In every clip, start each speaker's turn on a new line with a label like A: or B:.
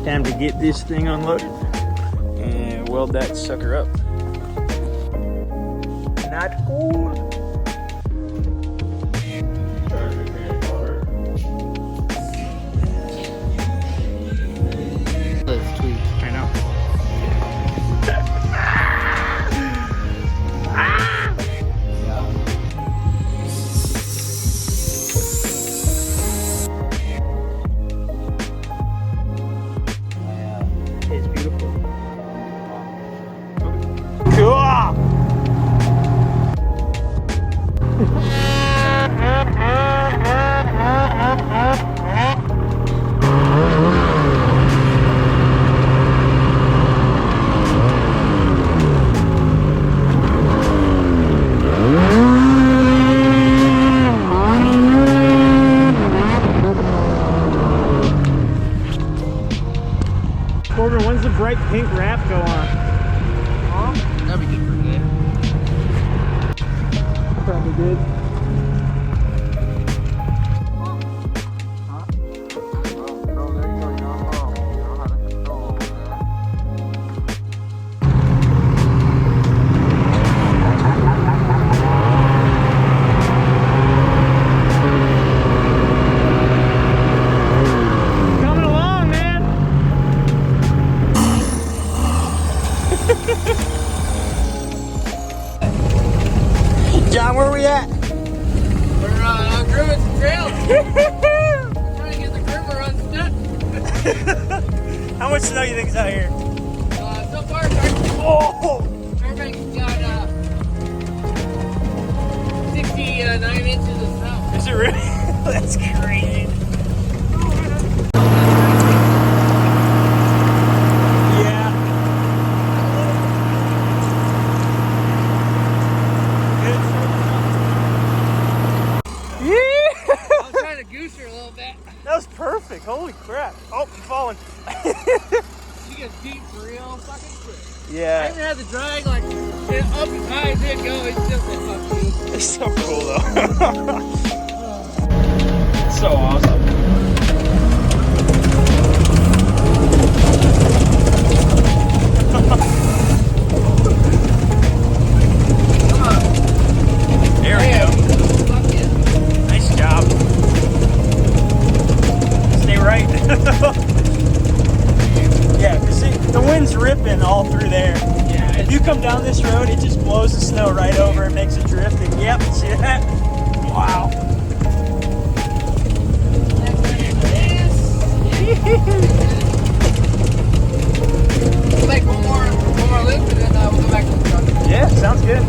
A: Time to get this thing unloaded and weld that sucker up. Not cool.
B: Let's tweak.
A: I know. It's beautiful. Cool. Corbin, when's the bright pink wrap go on?
B: That'd be good for today.
A: Probably did. Coming along, man. John, where are we at?
B: We're grooming some trails. We're trying to get the groomer unstuck.
A: How much snow you think is out here?
B: So far, Fairbank's got 69 inches of snow.
A: Is it really? That's crazy. Yeah.
B: I was trying to goose her a little bit.
A: That was perfect. Holy crap. Oh, I'm falling.
B: She gets deep for real fucking quick. I
A: Yeah.
B: even had the drag like it up as high as it go. It still said fuck you.
A: It's so cool though. It's so awesome. There we go.
B: Fuck yeah.
A: Nice job. Stay right. Yeah, because the wind's ripping all through there.
B: Yeah.
A: If you come down this road, it just blows the snow right over and makes it drift. And yep, see that? Wow.
B: We'll make one more loop and then we'll go back to the truck.
A: Yeah, sounds good.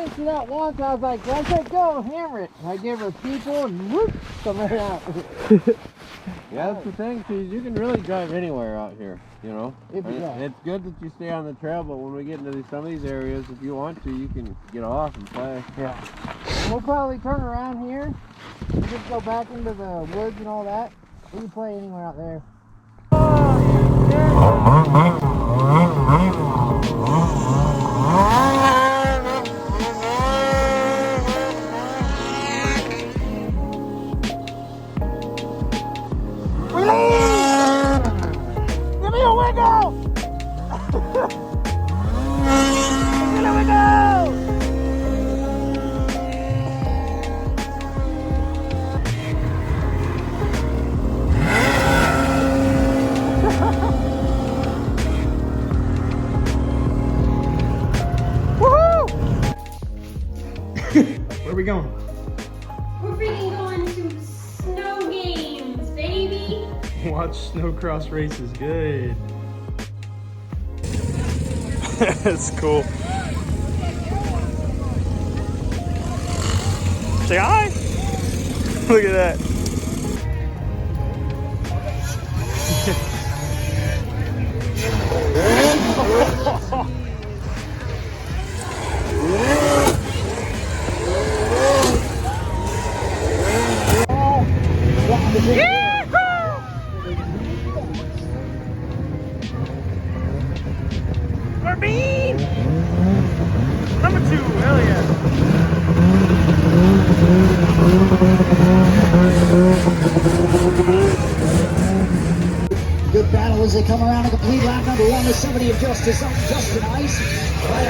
B: didn't see that once. I was like, I said, go, hammer it. I gave her a people and whoop, come right out. Yeah, that's the thing, too. You can really drive anywhere out here, you know. It's good that you stay on the trail, but when we get into some of these areas, if you want to, you can get off and play. Yeah. We'll probably turn around here and just go back into the woods and all that. We can play anywhere out there. Wheelies! Give me a wiggle! Give me a wiggle! Woohoo!
A: Where are we going?
C: We're freaking going to snow games, baby.
A: Watch snowcross races. Good. That's cool. Say hi. Look at that. Corbin! Number 2, hell yeah.
D: Good battle as they come around to complete lap number 1 with somebody of Justin Ice. Right